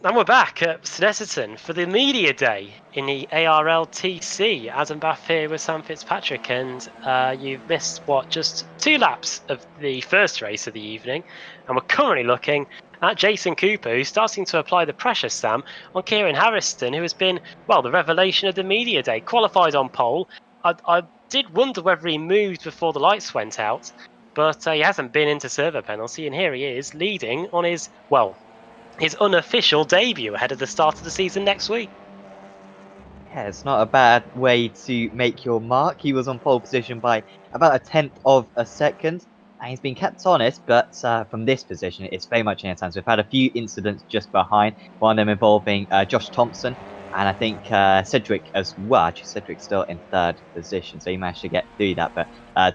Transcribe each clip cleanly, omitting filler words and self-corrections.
And we're back at Snetterton for the media day in the ARLTC. Adam Bath here with Sam Fitzpatrick, and you've missed, just 2 laps of the first race of the evening. And we're currently looking at Jason Cooper, who's starting to apply the pressure, Sam, on Kieran Harrison, who has been, the revelation of the media day. Qualified on pole. I did wonder whether he moved before the lights went out, but he hasn't been into servo penalty, and here he is leading on his unofficial debut ahead of the start of the season next week. Yeah, it's not a bad way to make your mark. He was on pole position by about a 1/10 of a second, and he's been kept honest, but from this position, it's very much in his hands. We've had a few incidents just behind, one of them involving Josh Thompson, and I think Cedric as well. Actually, Cedric's still in 3rd position, so he managed to get through that, but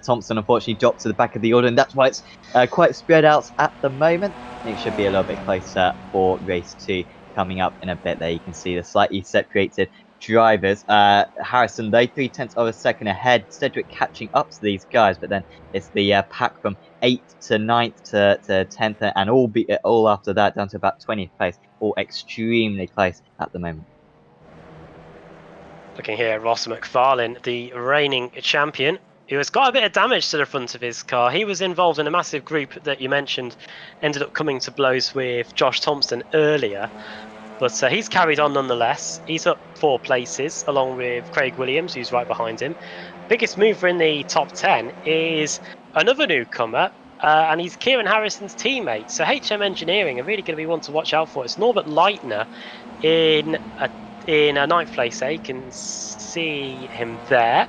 Thompson unfortunately dropped to the back of the order, and that's why it's quite spread out at the moment. It should be a little bit closer for race 2 coming up in a bit. There you can see the slightly separated drivers. Harrison, though, 3/10 of a second ahead. Cedric catching up to these guys, but then it's the pack from 8th to 9th to 10th, and all after that down to about 20th place. All extremely close at the moment. Looking here at Ross McFarlane, the reigning champion, who has got a bit of damage to the front of his car. He was involved in a massive group that you mentioned, ended up coming to blows with Josh Thompson earlier. But he's carried on nonetheless. He's up 4 places, along with Craig Williams, who's right behind him. Biggest mover in the top 10 is another newcomer, and he's Kieran Harrison's teammate. So HM Engineering are really going to be one to watch out for. It's Norbert Leitner in a 9th place. There you can see him there,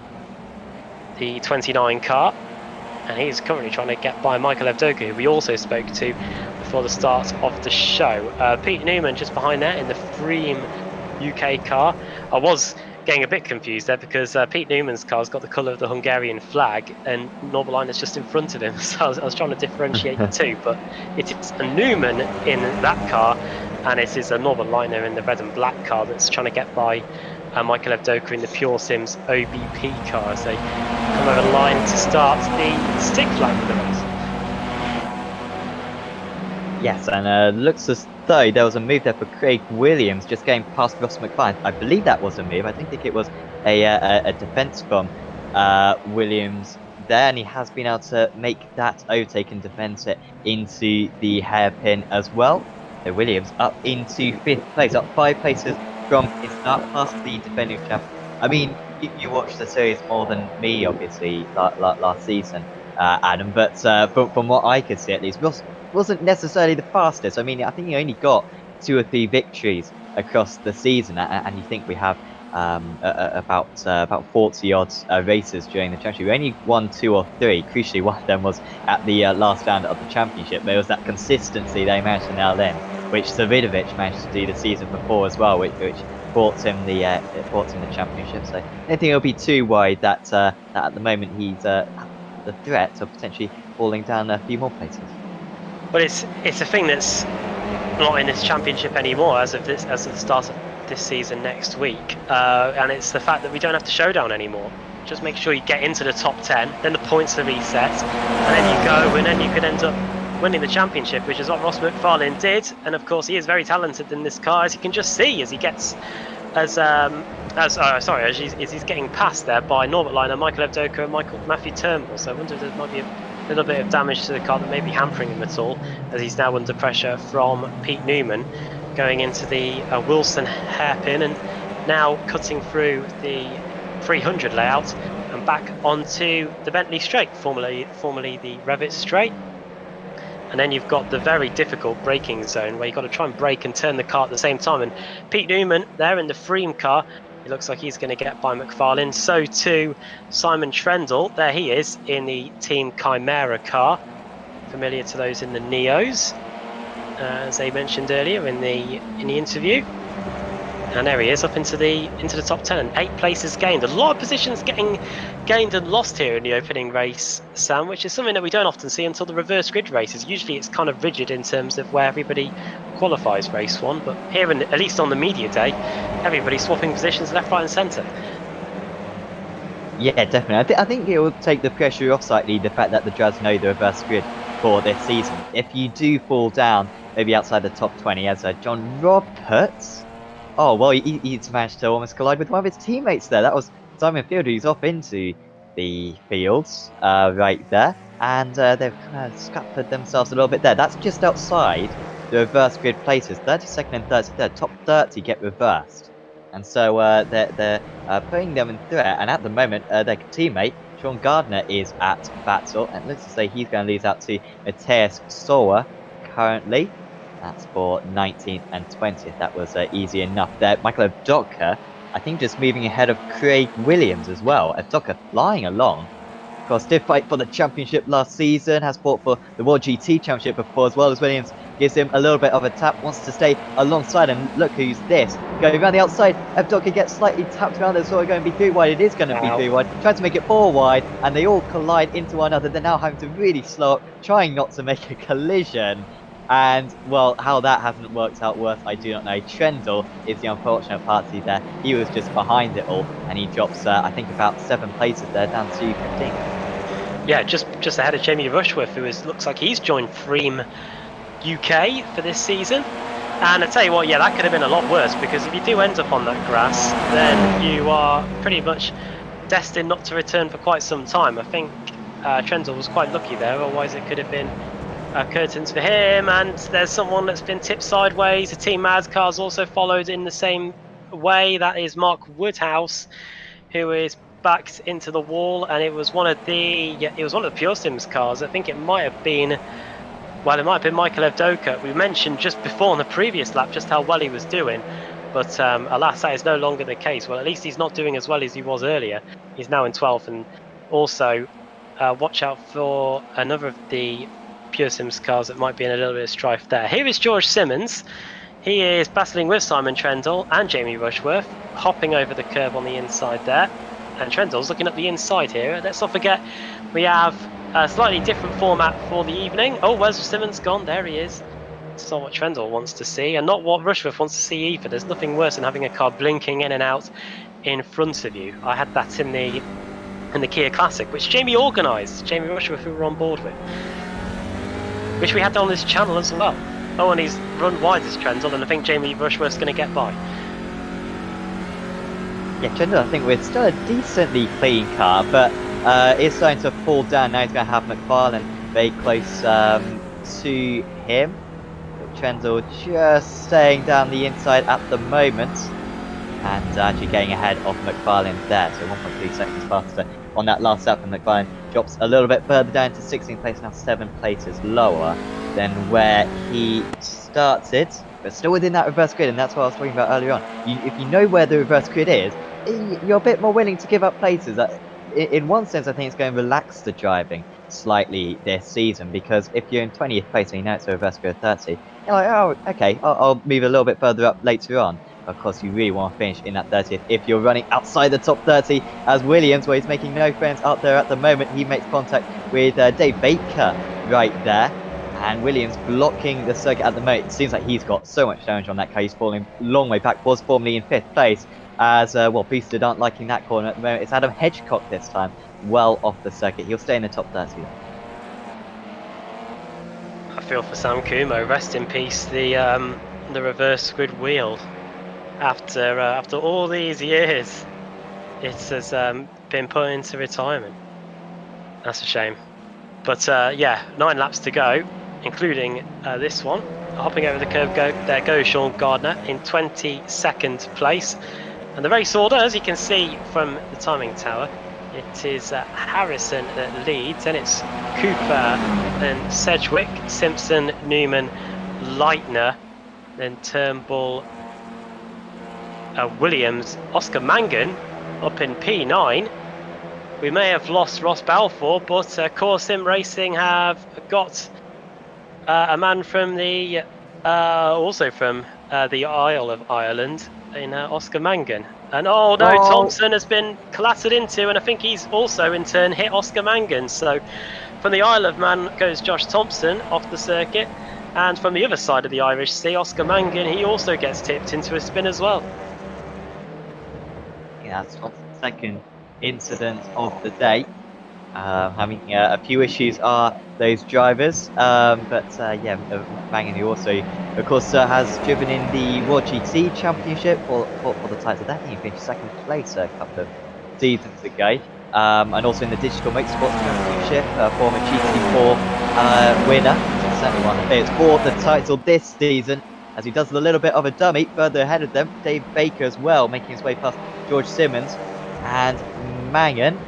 the 29 car, and he's currently trying to get by Michael Evdoka, who we also spoke to before the start of the show. Pete Newman just behind there in the Freem UK car. I was getting a bit confused there because Pete Newman's car's got the colour of the Hungarian flag, and Norbert Liner's just in front of him. So I was trying to differentiate the two, but it is a Newman in that car, and it is a Norbert Liner in the red and black car that's trying to get by Michael Evdoka in the Pure Sims OBP car as they come over the line to start the stick flag of the race. Yes, and looks as though there was a move there for Craig Williams, just going past Ross McFarlane. I believe that was a move. I don't think it was a defence from Williams there, and he has been able to make that overtake and defence it into the hairpin as well. So Williams up into 5th place, up 5 places from his start, past the defending champ. I mean, you watched the series more than me, obviously, last season, Adam, but from what I could see at least, wasn't necessarily the fastest. I mean, I think he only got 2 or 3 victories across the season, and you think we have about 40 odd races during the championship. We only won 2 or 3. Crucially, one of them was at the last round of the championship. There was that consistency they managed to nail in, which Savidovic managed to do the season before as well, which brought him the championship. So I don't think it'll be too worried that at the moment he's the threat of potentially falling down a few more places. But it's a thing that's not in this championship anymore as of the start of this season next week, and it's the fact that we don't have to showdown anymore. Just make sure you get into the top 10, then the points are reset, and then you go, and then you could end up winning the championship, which is what Ross McFarlane did. And of course, he is very talented in this car, as you can just see as he gets as he's getting passed there by Norbert Liner, Michael Evdoka, and Matthew Turnbull. So I wonder if there might be a little bit of damage to the car that may be hampering him at all, as he's now under pressure from Pete Newman going into the Wilson hairpin, and now cutting through the 300 layout and back onto the Bentley straight, formerly the Revit straight. And then you've got the very difficult braking zone where you've got to try and brake and turn the car at the same time. And Pete Newman there in the Freem car, it looks like he's going to get by McFarlane. So too Simon Trendle, there he is in the Team Chimera car, familiar to those in the Neos, as they mentioned earlier in the interview. And there he is, up into the top 10, and 8 places gained. A lot of positions getting gained and lost here in the opening race, Sam, which is something that we don't often see until the reverse grid races. Usually it's kind of rigid in terms of where everybody qualifies race 1, but here, at least on the media day, everybody's swapping positions left, right and centre. Yeah, definitely. I think it will take the pressure off slightly, the fact that the drivers know the reverse grid for this season. If you do fall down maybe outside the top 20 as John Roberts. Oh, well, he's managed to almost collide with one of his teammates there. That was Simon Field, who's off into the fields right there. And they've kind of scuppered themselves a little bit there. That's just outside the reverse grid places. 32nd and 33rd, top 30 get reversed. And so they're putting them in threat. And at the moment, their teammate, Sean Gardner, is at battle. And let's just say he's going to lose out to Matthias Sower currently. That's for 19th and 20th. That was easy enough there. Michael Abdoka, I think, just moving ahead of Craig Williams as well. Abdoka flying along. Of course, did fight for the championship last season, has fought for the World GT Championship before as well, as Williams gives him a little bit of a tap, wants to stay alongside, and look who's this. Going around the outside, Abdoka gets slightly tapped around, it's sort of going to be 3 wide, it is going to be 3 wide, trying to make it 4 wide, and they all collide into one another. They're now having to really slow up, trying not to make a collision. And, well, how that hasn't worked out worse, I do not know. Trendle is the unfortunate party there. He was just behind it all, and he drops, I think, about 7 places there, down to 15. Yeah, just ahead of Jamie Rushworth, who looks like he's joined Freem UK for this season. And I tell you what, yeah, that could have been a lot worse, because if you do end up on that grass, then you are pretty much destined not to return for quite some time. I think Trendle was quite lucky there, otherwise it could have been curtains for him. And there's someone that's been tipped sideways. The Team Mad car's also followed in the same way. That is Mark Woodhouse, who is backed into the wall, and it was one of the Pure Sims cars. I think it might have been, well, it might have been Michael Evdoka. We mentioned just before on the previous lap just how well he was doing, but alas, that is no longer the case. Well, at least he's not doing as well as he was earlier. He's now in 12th, and also watch out for another of the Pure Sims cars that might be in a little bit of strife there. Here is George Simmons. He is battling with Simon Trendle and Jamie Rushworth, hopping over the curb on the inside there. And Trendle's looking at the inside here. Let's not forget, we have a slightly different format for the evening. Oh, where's Simmons gone? There he is. It's not what Trendle wants to see, and not what Rushworth wants to see either. There's nothing worse than having a car blinking in and out in front of you. I had that in the Kia Classic, which Jamie organised. Jamie Rushworth, who we're on board with, which we had on this channel as well. Oh, and he's run wide as Trendle, and I think Jamie Rushworth's going to get by. Yeah, Trendle, I think we're still a decently clean car, but it's starting to fall down. Now he's going to have McFarlane very close to him. Trendle just staying down the inside at the moment, and actually getting ahead of McFarlane there, so 1.3 seconds faster on that last lap, and McFarlane drops a little bit further down to 16th place, now 7 places lower than where he started, but still within that reverse grid, and that's what I was talking about earlier on. If you know where the reverse grid is, you're a bit more willing to give up places. In one sense, I think it's going to relax the driving slightly this season, because if you're in 20th place and you know it's a reverse grid 30, you're like, oh, okay, I'll move a little bit further up later on. Of course, you really want to finish in that 30th if you're running outside the top 30, as Williams, where he's making no friends out there at the moment. He makes contact with Dave Baker right there, and Williams blocking the circuit at the moment. It seems like he's got so much damage on that car. He's falling a long way back, was formerly in 5th place, as, well, Boosted aren't liking that corner at the moment. It's Adam Hedgecock this time, well off the circuit. He'll stay in the top 30. I feel for Sam Kumo. Rest in peace, the reverse grid wheel. After all these years, it has been put into retirement. That's a shame. But yeah, 9 laps to go, including this one. Hopping over the curb, there goes Sean Gardner in 22nd place. And the race order, as you can see from the timing tower, it is Harrison that leads, and it's Cooper, then Sedgwick, Simpson, Newman, Leitner, then Turnbull, Williams, Oscar Mangan up in P9. We may have lost Ross Balfour, but Core Sim Racing have got a man from the also from the Isle of Ireland in Oscar Mangan. And oh no, Thompson has been clattered into, and I think he's also in turn hit Oscar Mangan. So from the Isle of Man goes Josh Thompson off the circuit, and from the other side of the Irish Sea, Oscar Mangan, he also gets tipped into a spin as well. Yeah, that's the second incident of the day. Having a few issues are those drivers. Yeah, Mangan, who also, of course, has driven in the World GT Championship for the title. That he finished second place a couple of seasons ago. And also in the Digital Motorsports Championship, former GT4 winner. Certainly one of the favourites for the title this season, as he does a little bit of a dummy further ahead of them. Dave Baker as well, making his way past George Simmons. And Mangan,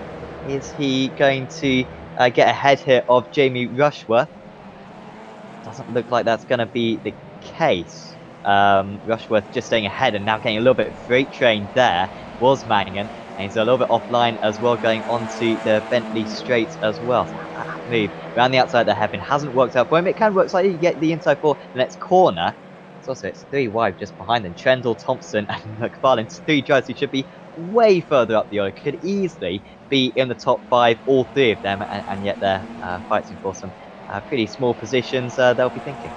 is he going to get ahead here of Jamie Rushworth? Doesn't look like that's going to be the case. Rushworth just staying ahead and now getting a little bit freight trained there was Mangan. And he's a little bit offline as well, going onto the Bentley straight as well. So that move around the outside of the hairpin hasn't worked out for him. It can work slightly. You get the inside for the next corner. It's 3 wide just behind them. Trendle, Thompson, and McFarlane. 3 drivers who should be way further up the order. Could easily be in the top 5, all 3 of them, and yet they're fighting for some pretty small positions. They'll be thinking.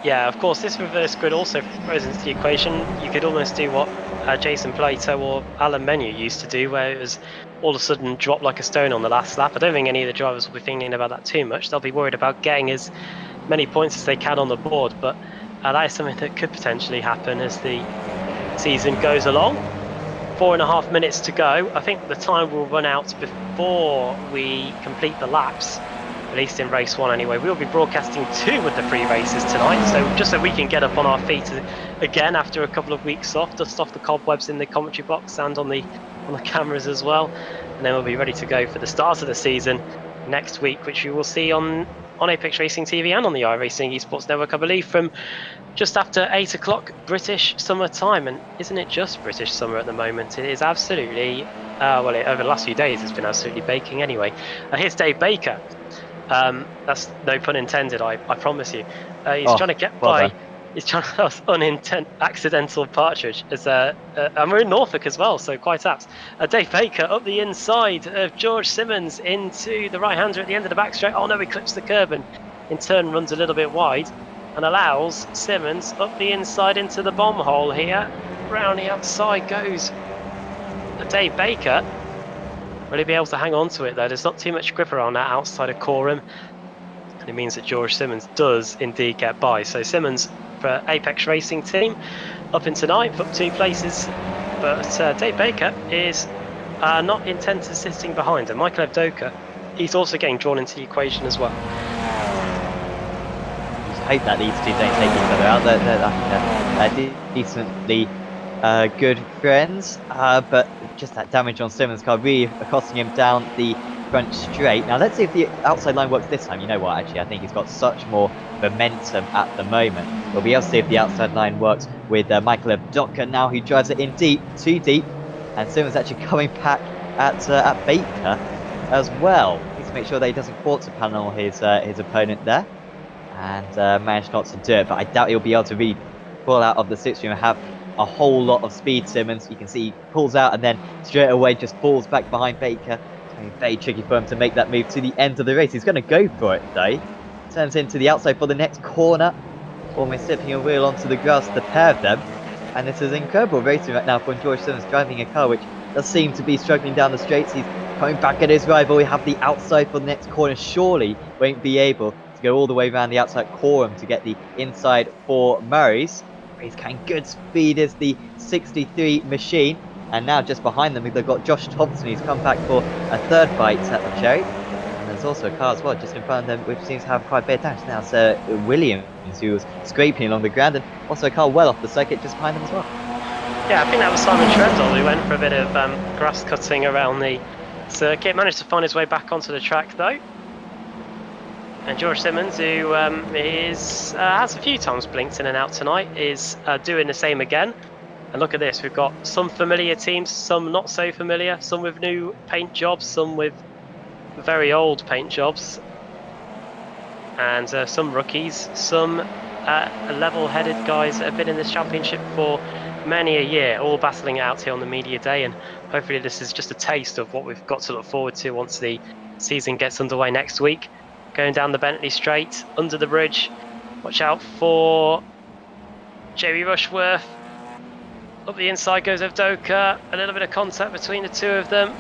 Yeah, of course, this reverse grid also throws into the equation. You could almost do what Jason Plato or Alan Menu used to do, where it was all of a sudden drop like a stone on the last lap. I don't think any of the drivers will be thinking about that too much. They'll be worried about getting as many points as they can on the board, but that is something that could potentially happen as the season goes along. 4.5 minutes to go. I think the time will run out before we complete the laps, at least in race 1 anyway. We'll be broadcasting 2 of the 3 races tonight, so just so we can get up on our feet again after a couple of weeks off, dust off the cobwebs in the commentary box and on the cameras as well, and then we'll be ready to go for the start of the season next week, which you will see on Apex Racing TV and on the iRacing Esports Network, I believe, from just after 8 o'clock British summer time. And isn't it just British summer at the moment? It is absolutely, over the last few days it's been absolutely baking anyway. Here's Dave Baker. That's no pun intended, I promise you. He's trying to get by. He's trying to accidental partridge. And we're in Norfolk as well, so quite apt. Dave Baker up the inside of George Simmons into the right-hander at the end of the back straight. Oh no, he clips the curb and in turn runs a little bit wide and allows Simmons up the inside into the bomb hole here. Round the outside goes Dave Baker. Will he be able to hang on to it though? There's not too much grip around that outside of Coram. And it means that George Simmons does indeed get by. So Simmons for Apex Racing team up into 9th, up 2 places. But Dave Baker is not intent to sitting behind him. Michael Evdoka, he's also getting drawn into the equation as well. Just hope that these 2 don't take each other out. They're decently good friends, but just that damage on Simmons' car really costing him down the front straight. Now let's see if the outside line works this time. You know what, actually I think he's got such more momentum at the moment. We'll be able to see if the outside line works with Michael Evdoka now, who drives it in deep, too deep, and Simmons actually coming back at Baker as well. Needs to make sure that he doesn't quarter panel his opponent there, and managed not to do it, but I doubt he'll be able to really pull out of the slipstream and have a whole lot of speed. Simmons, you can see he pulls out and then straight away just falls back behind Baker. It's going to be very tricky for him to make that move to the end of the race. He's going to go for it though. Turns into the outside for the next corner, almost slipping a wheel onto the grass, the pair of them. And this is incredible racing right now from George Simmons, driving a car which does seem to be struggling down the straights. He's coming back at his rival. We have the outside for the next corner. Surely won't be able to go all the way around the outside Coram to get the inside for Murray's. He's getting good speed as the 63 machine, and now just behind them they've got Josh Thompson, who's come back for a 3rd bite at the cherry. And there's also a car as well just in front of them which seems to have quite a bit of damage. Now it's Williams, who was scraping along the ground, and also a car well off the circuit just behind them as well. Yeah, I think that was Simon Trendle who went for a bit of grass cutting around the circuit. Managed to find his way back onto the track though. And George Simmons, who has a few times blinked in and out tonight, is doing the same again. And look at this, we've got some familiar teams, some not so familiar, some with new paint jobs, some with very old paint jobs, and some rookies, some level-headed guys that have been in this championship for many a year, all battling it out here on the media day. And hopefully this is just a taste of what we've got to look forward to once the season gets underway next week. Going down the Bentley straight, under the bridge. Watch out for Jamie Rushworth. Up the inside goes Evdoka. A little bit of contact between the 2 of them.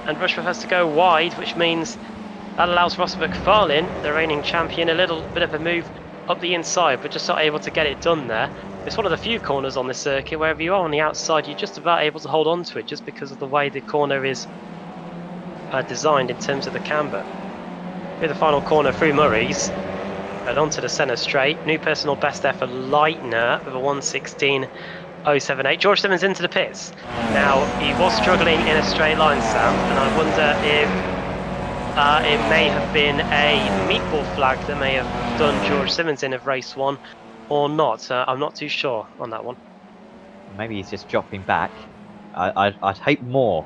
And Rushworth has to go wide, which means That allows Ross McFarlane, the reigning champion, a little bit of a move up the inside, but just not able to get it done there. It's one of the few corners on this circuit where if you are on the outside, you're just about able to hold on to it just because of the way the corner is designed in terms of the camber. Here's the final corner through Murray's and onto the centre straight. New personal best there for Leitner with a 1:16.078. George Simmons into the pits. Now, he was struggling in a straight line, Sam, and I wonder if it may have been a meatball flag that may have done George Simmons in of race 1 or not. I'm not too sure on that one. Maybe he's just dropping back. I'd hope more.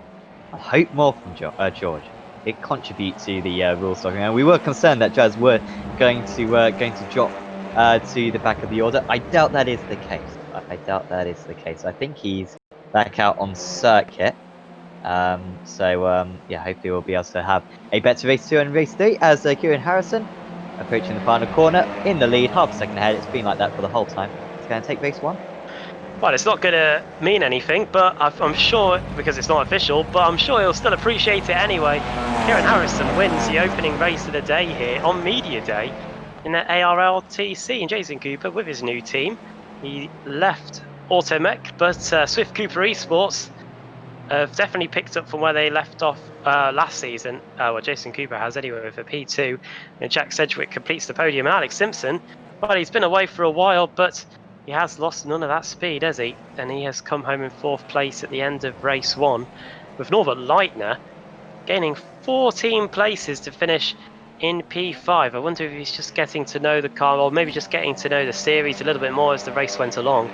I'd hope more from George. It contributes to the rule stocking. And we were concerned that Jazz were going to drop to the back of the order. I doubt that is the case. I think he's back out on circuit. Yeah, hopefully we'll be able to have a better race 2 and race 3 as Kieran Harrison approaching the final corner in the lead, half a second ahead. It's been like that for the whole time. It's going to take race 1. Well, it's not going to mean anything, but I'm sure, because it's not official, but I'm sure he'll still appreciate it anyway. Kieran Harrison wins the opening race of the day here on Media Day in the ARLTC, and Jason Cooper with his new team. He left Automech, but Swift Cooper Esports have definitely picked up from where they left off last season. Well, Jason Cooper has anyway with a P2. And Jack Cedric completes the podium. And Alex Simpson, well, he's been away for a while, but he has lost none of that speed, has he? And he has come home in 4th place at the end of race 1, with Norbert Leitner gaining 14 places to finish in P5. I wonder if he's just getting to know the car, or maybe just getting to know the series a little bit more as the race went along.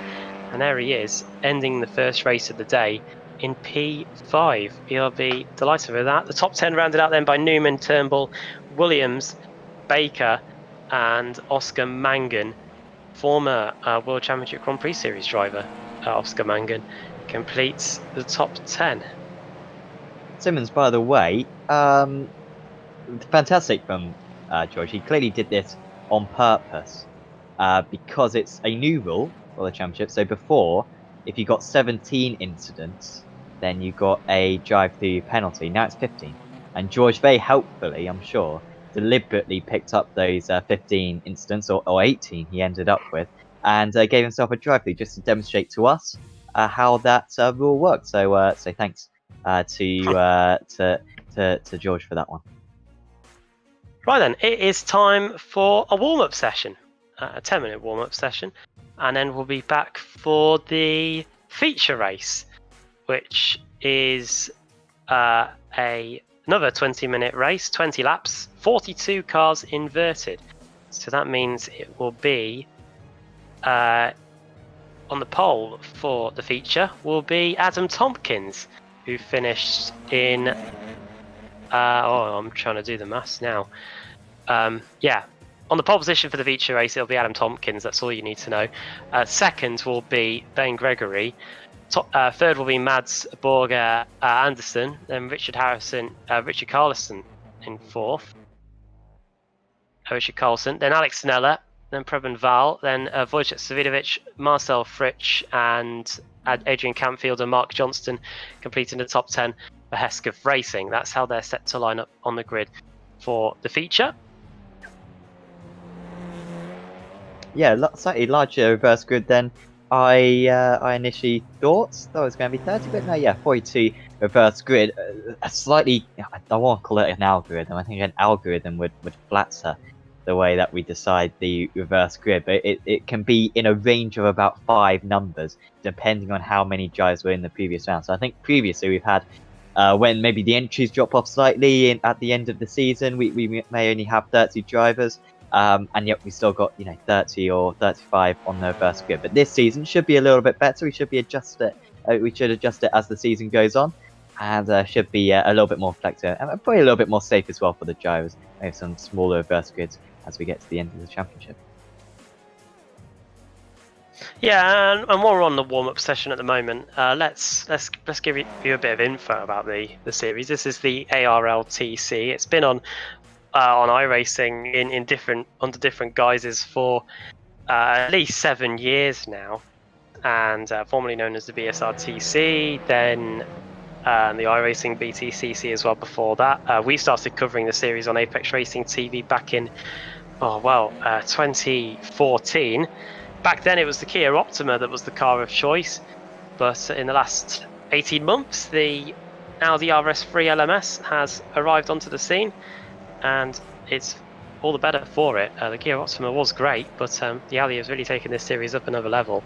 And there he is, ending the first race of the day in P5. He'll be delighted with that. The top 10 rounded out then by Newman, Turnbull, Williams, Baker and Oscar Mangan. Former World Championship Grand Prix Series driver Oscar Mangan completes the top 10. Simmons, by the way, fantastic from George. He clearly did this on purpose because it's a new rule for the championship. So before, if you got 17 incidents, then you got a drive-through penalty. Now it's 15. And George very helpfully, I'm sure, deliberately picked up those 15 incidents, or 18 he ended up with, and gave himself a drive-through just to demonstrate to us how that rule works. So thanks to George for that one. Right then, it is time for a warm-up session, a 10-minute warm-up session, and then we'll be back for the feature race, which is another 20-minute race, 20 laps, 42 cars inverted. So that means it will be on the pole for the feature will be Adam Tompkins, who finished in I'm trying to do the maths now. Yeah, on the pole position for the feature race, it'll be Adam Tompkins. That's all you need to know. Second will be Ben Gregory. Third will be Mads Borger Anderson. Then Richard Carlson in 4th. Richard Carlson. Then Alex Sneller. Then Preben Val. Then Wojciech Savidovic, Marcel Fritsch, and Adrian Campfield and Mark Johnston completing the top 10 for Hesketh Racing. That's how they're set to line up on the grid for the feature. Yeah, slightly larger reverse grid than I initially thought. It was going to be 30, but no, yeah, 42 reverse grid. A slightly, I don't want to call it an algorithm. I think an algorithm would flatter the way that we decide the reverse grid, but it can be in a range of about 5 numbers, depending on how many drives were in the previous round. So I think previously we've had, when maybe the entries drop off slightly at the end of the season, we may only have 30 drivers. And yet we still got 30 or 35 on the reverse grid. But this season should be a little bit better. We should adjust it as the season goes on, and should be a little bit more flexible and probably a little bit more safe as well for the drivers. Maybe some smaller reverse grids as we get to the end of the championship. Yeah, and while we're on the warm-up session at the moment, let's give you a bit of info about the series. This is the ARLTC. It's been on iRacing under different guises for at least 7 years now, and formerly known as the BSRTC, then and the iRacing BTCC as well before that. We started covering the series on Apex Racing TV back in 2014. Back then it was the Kia Optima that was the car of choice, but in the last 18 months the Audi RS3 LMS has arrived onto the scene, and it's all the better for it. The Kia Optima was great, but the Audi has really taken this series up another level,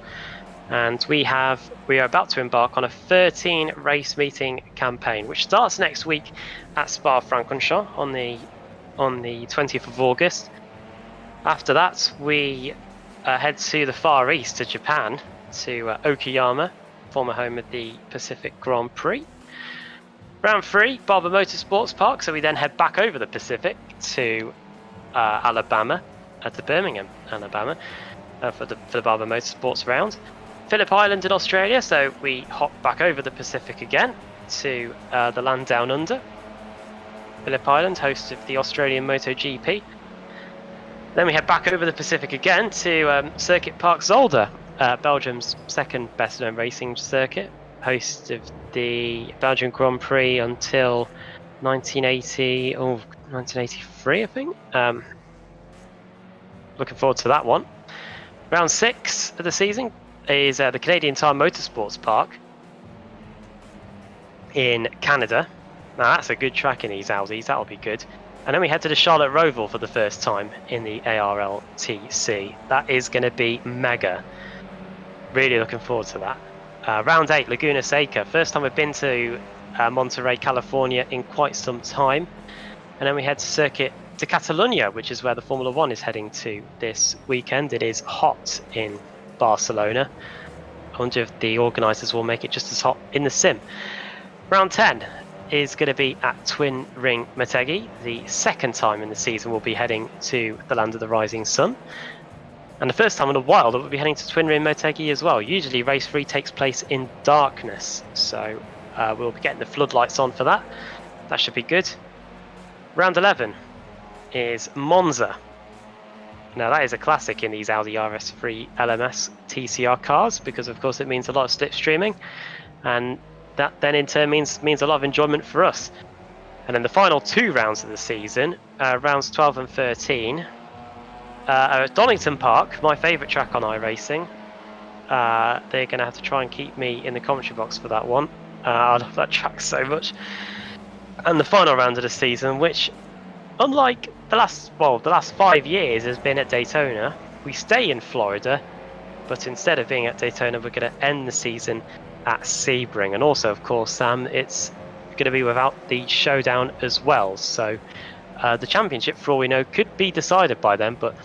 and we are about to embark on a 13 race meeting campaign, which starts next week at Spa-Francorchamps on the 20th of August. After that, we head to the Far East, to Japan, to Okayama, former home of the Pacific Grand Prix. Round 3, Barber Motorsports Park, so we then head back over the Pacific to Alabama, to Birmingham, Alabama, for the Barber Motorsports round. Phillip Island in Australia, so we hop back over the Pacific again to the land down under. Phillip Island, host of the Australian MotoGP. Then we head back over the Pacific again to Circuit Park Zolder, Belgium's second best known racing circuit, host of the Belgian Grand Prix until 1983, I think. Looking forward to that one. Round 6 of the season is the Canadian Tire Motorsports Park in Canada. Now that's a good track in these Audis, that'll be good. And then we head to the Charlotte Roval for the first time in the ARLTC. That is going to be mega. Really looking forward to that. Round 8, Laguna Seca. First time we've been to Monterey, California in quite some time. And then we head to Circuit de Catalunya, which is where the Formula 1 is heading to this weekend. It is hot in Barcelona. I wonder if the organisers will make it just as hot in the sim. Round 10 is going to be at Twin Ring Motegi. The second time in the season we'll be heading to the land of the rising sun. And the first time in a while that we'll be heading to Twin Ring Motegi as well. Usually race 3 takes place in darkness, so we'll be getting the floodlights on for that. That should be good. Round 11 is Monza. Now that is a classic in these Audi RS3 LMS TCR cars, because of course it means a lot of slipstreaming, and that then in turn means a lot of enjoyment for us. And then the final 2 rounds of the season, rounds 12 and 13, are at Donington Park, my favourite track on iRacing. They're going to have to try and keep me in the commentary box for that one. I love that track so much. And the final round of the season, which, unlike the last 5 years, has been at Daytona. We stay in Florida, but instead of being at Daytona, we're going to end the season at Sebring. And also, of course, it's going to be without the showdown as well. So the championship, for all we know, could be decided by then, but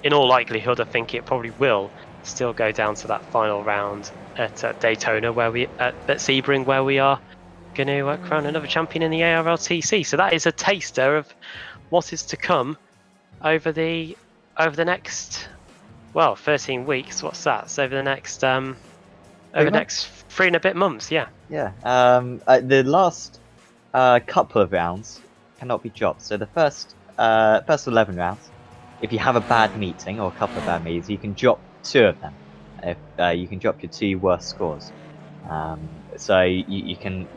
in all likelihood, I think it probably will still go down to that final round at Daytona, at Sebring, where we are going to crown another champion in the ARLTC. So that is a taster of what is to come over the next 13 weeks. What's that? So over the next over the next 3 and a bit months. Yeah. The last couple of rounds cannot be dropped. So the first 11 rounds, if you have a bad meeting or a couple of bad meetings, you can drop 2 of them. If you can drop your 2 worst scores. So you can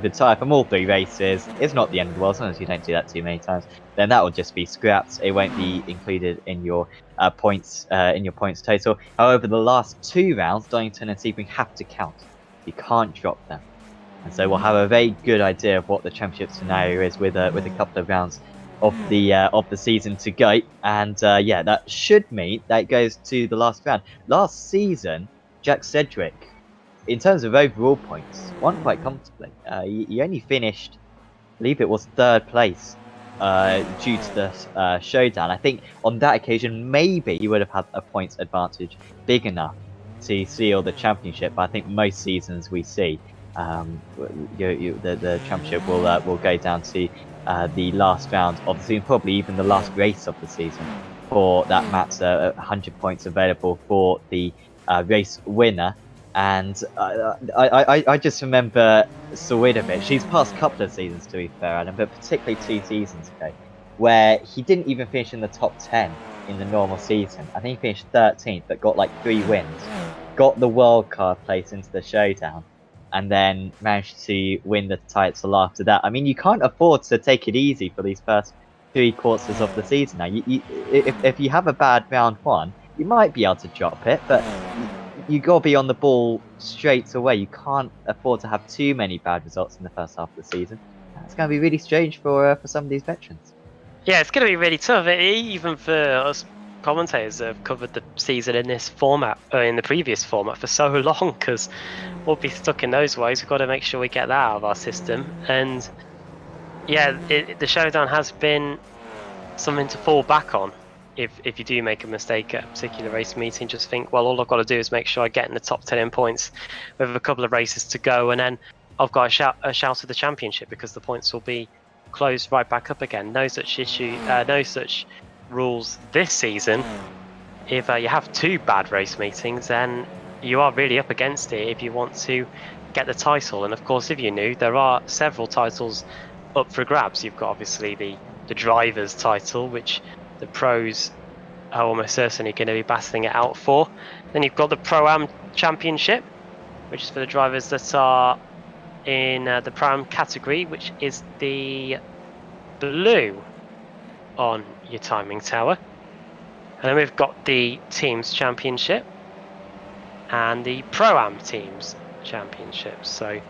retire from all 3 races. It's not the end of the world, as long as you don't do that too many times. Then that will just be scrapped. It won't be included in your points total. However, the last 2 rounds, Donington and Sebring, have to count. You can't drop them. And so we'll have a very good idea of what the championship scenario is with a couple of rounds of the season to go. And that should mean that it goes to the last round. Last season, Jack Cedric, in terms of overall points, won quite comfortably. He only finished, I believe it was 3rd place due to the showdown. I think on that occasion, maybe he would have had a points advantage big enough to seal the championship. But I think most seasons we see the championship will go down to the last round of the season, probably even the last race of the season. For that matter, 100 points available for the race winner. And I just remember Swidovic. She's passed a couple of seasons, to be fair, Adam, but particularly 2 seasons ago, where he didn't even finish in the top 10 in the normal season. I think he finished 13th, but got like 3 wins. Got the wildcard place into the showdown. and then managed to win the title after that. I mean, you can't afford to take it easy for these first 3 quarters of the season. Now, if you have a bad round 1, you might be able to drop it, but you got to be on the ball straight away. You can't afford to have too many bad results in the first half of the season. That's going to be really strange for some of these veterans. Yeah, it's going to be really tough, even for us commentators that have covered the season in this format, in the previous format for so long, because we'll be stuck in those ways. We've got to make sure we get that out of our system. And yeah, the showdown has been something to fall back on. If you do make a mistake at a particular race meeting, just think, well, all I've got to do is make sure I get in the top 10 in points with a couple of races to go, and then I've got a shout of the championship, because the points will be closed right back up again. No such rules this season. If you have 2 bad race meetings, then you are really up against it if you want to get the title. And of course, if you're new, there are several titles up for grabs. You've got obviously the drivers title, which the pros are almost certainly going to be battling it out for. Then you've got the Pro-Am Championship, which is for the drivers that are in the Pro-Am category, which is the blue on your timing tower. And then we've got the Teams Championship and the Pro-Am Teams Championship. So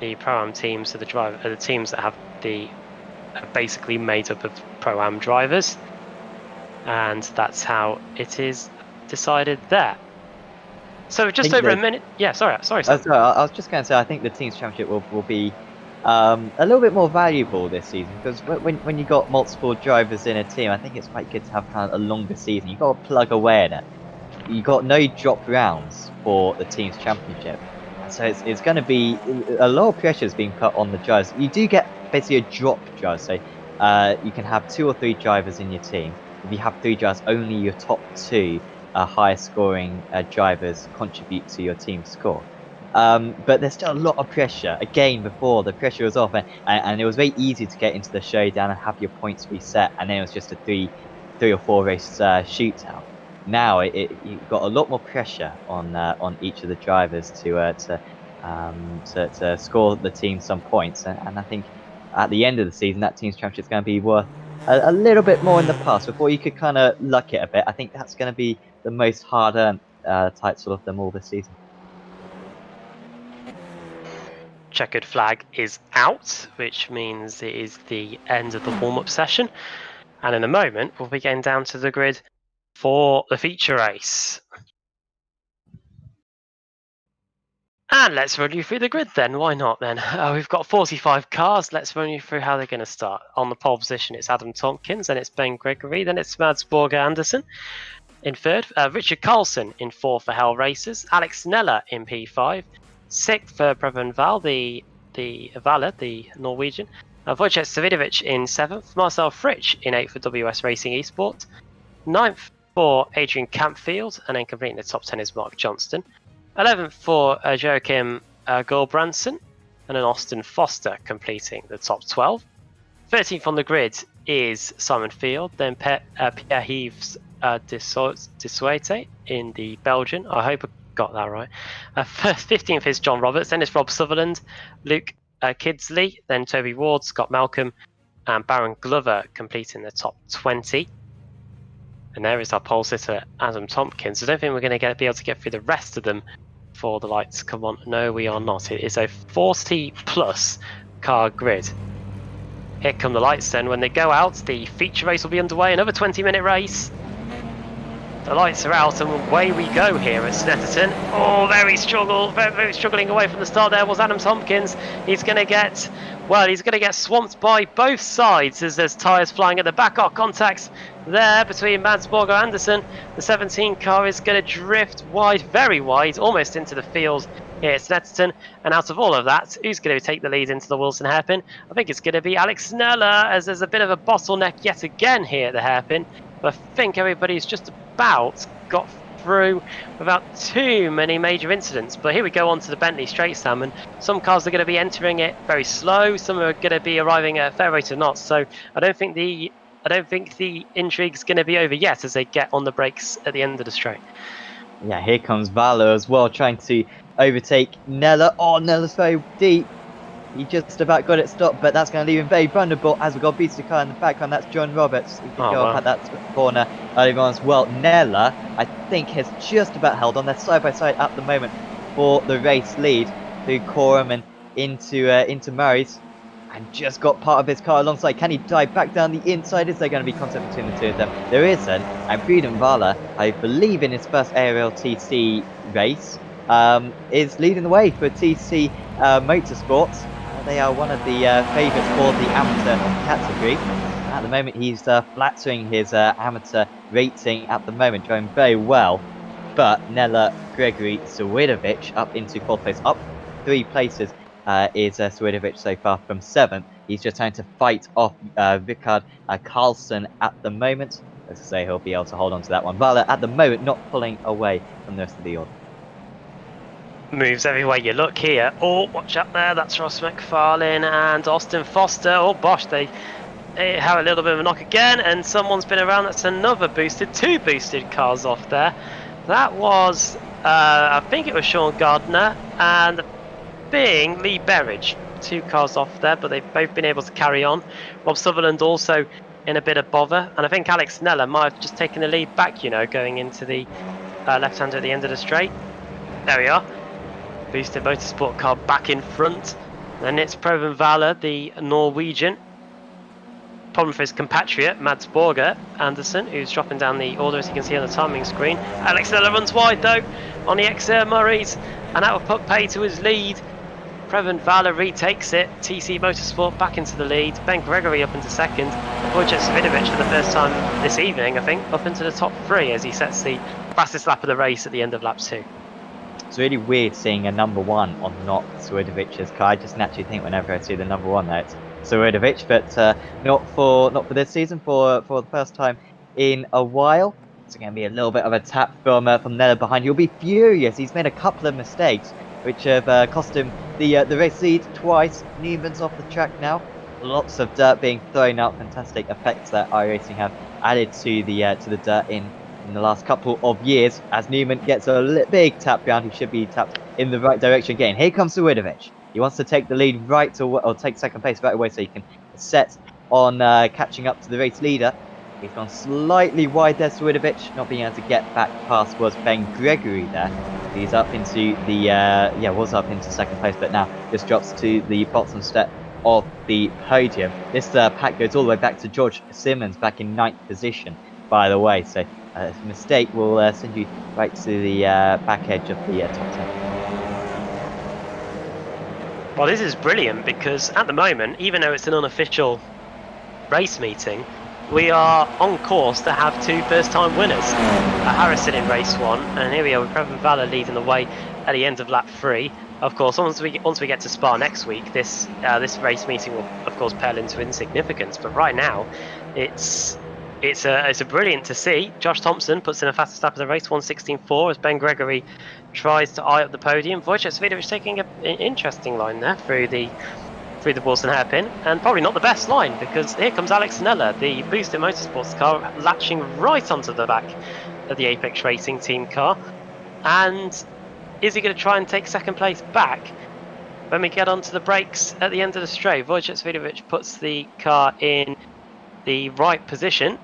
the Pro-Am teams are the teams that have are basically made up of Pro-Am drivers, and that's how it is decided there. So just over a minute. Yeah, sorry. Sorry, I was just going to say, I think the Teams Championship will be a little bit more valuable this season, because when you got multiple drivers in a team, I think it's quite good to have kind of a longer season. You got to plug away at it. You got no drop rounds for the Teams Championship, so it's going to be a lot of pressure is being put on the drivers. You do get basically a drop drive, so you can have 2 or 3 drivers in your team. If you have 3 drivers, only your top 2 higher scoring drivers contribute to your team score. But there's still a lot of pressure. Again, before the pressure was off, and it was very easy to get into the showdown and have your points reset, and then it was just a 3 or 4 race shootout. Now you've got a lot more pressure on each of the drivers to score the team some points, and I think at the end of the season that Teams Championship is going to be worth a little bit more in the past before you could kind of luck it a bit. I think that's going to be the most hard-earned title of them all this season. Checkered flag is out, which means it is the end of the warm-up session, and in a moment we'll be getting down to the grid for the feature race. And let's run you through the grid then. Why not then? We've got 45 cars. Let's run you through how they're going to start. On the pole position, it's Adam Tompkins, then it's Ben Gregory, then it's Mads Borger Andersen in third, Richard Carlson in fourth for Hell Racers, Alex Neller in P5, sixth for Preben Val, the Valle, the Norwegian, Wojciech Savidovic in seventh, Marcel Fritsch in eighth for WS Racing Esport, ninth for Adrian Campfield, and then completing the top 10 is Mark Johnston. 11th for Joachim Gulbrandsen, and then Austin Foster completing the top 12. 13th on the grid is Simon Field, then Pierre-Yves Dissouete in the Belgian. I hope I got that right. 15th is John Roberts, then it's Rob Sutherland, Luke Kidsley, then Toby Ward, Scott Malcolm, and Baron Glover completing the top 20. And there is our pole sitter, Adam Tompkins. I don't think we're going to be able to get through the rest of them before the lights come on. No, we are not. It is a 40-plus car grid. Here come the lights then. When they go out, the feature race will be underway. Another 20-minute race. The lights are out and away we go here at Snetterton. Oh, very struggling away from the start there was Adam Tompkins. He's going to get swamped by both sides as there's tyres flying at the back. Our contacts there between Mads Borger Andersen. The 17 car is going to drift wide, very wide, almost into the field here at Snetterton. And out of all of that, who's going to take the lead into the Wilson hairpin? I think it's going to be Alex Neller, as there's a bit of a bottleneck yet again here at the hairpin. But I think everybody's just about got through without too many major incidents. But here we go on to the Bentley Straight Stand, and some cars are going to be entering it very slow. Some are going to be arriving at a fair rate of knots. So I don't think the intrigue's going to be over yet as they get on the brakes at the end of the straight. Yeah, here comes Valor as well, trying to overtake Nella. Oh, Nella's very deep. He just about got it stopped, but that's going to leave him very vulnerable as we got Beastie car in the background. That's John Roberts. He did Oh, go up well. at that corner earlier on as well. Nella, I think, has just about held on. They're side by side at the moment for the race lead through Coram and into Murray's. And just got part of his car alongside. Can he dive back down the inside? Is there going to be contact between the two of them? There isn't. And Prudent Vala, I believe in his first ARLTC race, is leading the way for TC Motorsports. They are one of the favourites for the amateur category. At the moment, he's flattering his amateur rating at the moment, driving very well. But Nella Gregory Swidovic up into 4th place, up 3 places is Swidovic so far from 7th. He's just trying to fight off Rikard Carlson at the moment. As I say, he'll be able to hold on to that one. Vala at the moment not pulling away from the rest of the order. Moves every way you look here. Oh, watch out there. That's Ross McFarlane and Austin Foster. Oh, bosh, they have a little bit of a knock again, and someone's been around. That's another boosted, 2 boosted cars off there. That was, I think it was Sean Gardner and being Lee Berridge. 2 cars off there, but they've both been able to carry on. Rob Sutherland also in a bit of bother, and I think Alex Nella might have just taken the lead back, you know, going into the left-hander at the end of the straight. There we are. Boosted Motorsport car back in front. Then it's Proven Valor, the Norwegian. Problem for his compatriot, Mads Borger Anderson, who's dropping down the order as you can see on the timing screen. Alex Nella runs wide though on the XR Murrays, and that will put pay to his lead. Proven Valor retakes it. TC Motorsport back into the lead. Ben Gregory up into 2nd. Wojciech Svidovic for the first time this evening, I think, up into the top 3 as he sets the fastest lap of the race at the end of lap 2. It's really weird seeing a number 1 on not Swidovic's car. I just naturally think whenever I see the number 1 there, it's Swidovic, but not for this season, for the first time in a while. It's going to be a little bit of a tap from Nella behind. He'll be furious. He's made a couple of mistakes, which have cost him the race lead twice. Newman's off the track now. Lots of dirt being thrown out. Fantastic effects that iRacing have added to the dirt in the last couple of years. As Newman gets a big tap round, he should be tapped in the right direction again. Here comes Swidovic. He wants to take the lead right or take 2nd place right away so he can set on catching up to the race leader. He's gone slightly wide there, Swidovic, not being able to get back past was Ben Gregory there. He's up into the, was up into 2nd place, but now just drops to the bottom step of the podium. This pack goes all the way back to George Simmons back in 9th position, by the way. So a mistake will send you right to the back edge of the top 10. Well, this is brilliant because at the moment, even though it's an unofficial race meeting, we are on course to have 2 first-time winners. Harrison in race 1, and here we are with Proven Valor leading the way at the end of lap 3. Of course, once we get to Spa next week, this race meeting will, of course, pale into insignificance. But right now, it's brilliant to see. Josh Thompson puts in a fastest lap of the race, 1:16.4, as Ben Gregory tries to eye up the podium. Wojciech Svidovic taking an interesting line there through the Wilson hairpin, and probably not the best line because here comes Alex Nella, the boosted Motorsports car, latching right onto the back of the Apex Racing team car. And is he going to try and take 2nd place back when we get onto the brakes at the end of the straight? Wojciech Svidovic puts the car in the right position.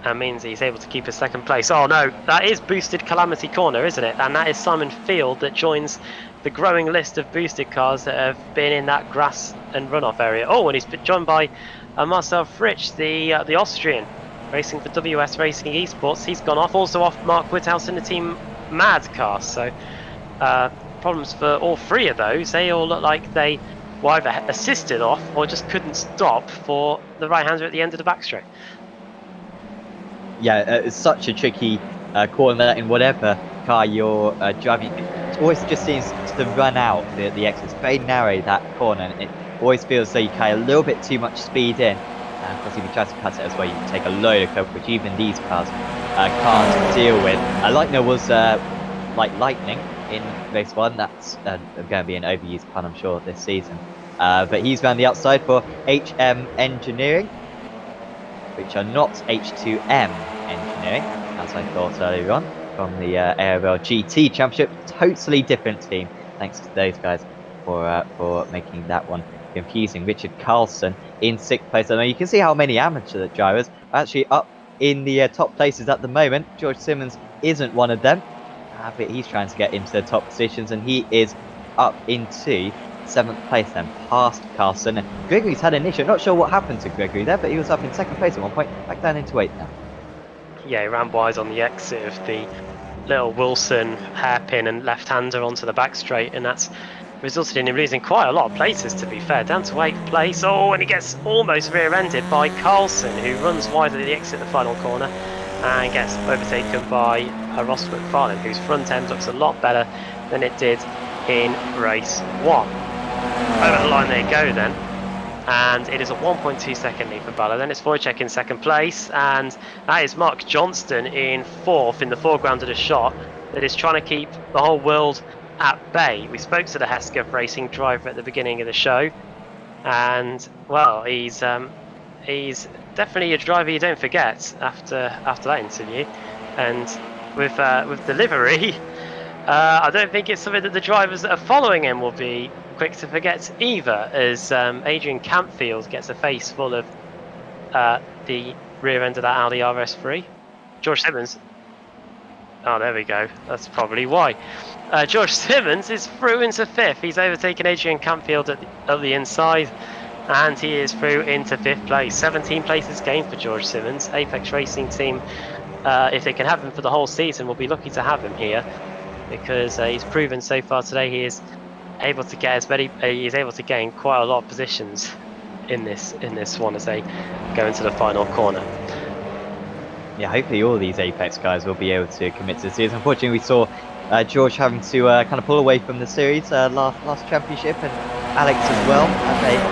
That means he's able to keep his 2nd place. Oh no, that is boosted Calamity Corner, isn't it? And that is Simon Field that joins the growing list of boosted cars that have been in that grass and runoff area. Oh, and he's been joined by Marcel Fritsch, the Austrian, racing for WS Racing Esports. He's gone off, also off Mark Woodhouse in the Team Mad car. So problems for all 3 of those. They all look like they were either assisted off or just couldn't stop for the right-hander at the end of the backstraight. Yeah, it's such a tricky corner in whatever car you're driving. It always just seems to run out the exit. It's very narrow, that corner, and it always feels as though you carry a little bit too much speed in. Of course, if you try to cut it as well, you take a load of cover, which even these cars can't deal with. Leitner was like lightning in race 1. That's going to be an overused pun, I'm sure, this season. But he's round the outside for HM Engineering, which are not H2M Engineering, as I thought earlier on. from the ARLTC Championship. Totally different team. Thanks to those guys for making that one confusing. Richard Carlson in 6th place. I know you can see how many amateur drivers are actually up in the top places at the moment. George Simmons isn't one of them, but he's trying to get into the top positions, and he is up into 7th place then, past Carlson. And Gregory's had an issue. Not sure what happened to Gregory there, but he was up in 2nd place at one point, back down into 8th now. Yeah, he ran wide on the exit of the little Wilson hairpin and left-hander onto the back straight, and that's resulted in him losing quite a lot of places, to be fair, down to 8th place. Oh, and he gets almost rear-ended by Carlson, who runs wide at the exit of the final corner and gets overtaken by Ross McFarlane, whose front end looks a lot better than it did in race 1. Over the line they go then, and it is a 1.2 second lead for Bala. Then it's Wojciech in 2nd place, and that is Mark Johnston in 4th in the foreground of the shot that is trying to keep the whole world at bay. We spoke to the Hesketh Racing driver at the beginning of the show, and well, he's definitely a driver you don't forget after that interview. And with delivery, I don't think it's something that the drivers that are following him will be quick to forget either, as Adrian Campfield gets a face full of the rear end of that Audi RS3. George Simmons. Oh, there we go. That's probably why. George Simmons is through into 5th. He's overtaken Adrian Campfield at the inside, and he is through into 5th place. 17 places gained for George Simmons. Apex Racing Team, if they can have him for the whole season, will be lucky to have him here, because he's proven so far today he is able to get he's able to gain quite a lot of positions in this one as they go into the final corner. Yeah, hopefully all these Apex guys will be able to commit to the series. Unfortunately, we saw George having to kind of pull away from the series last championship, and Alex as well,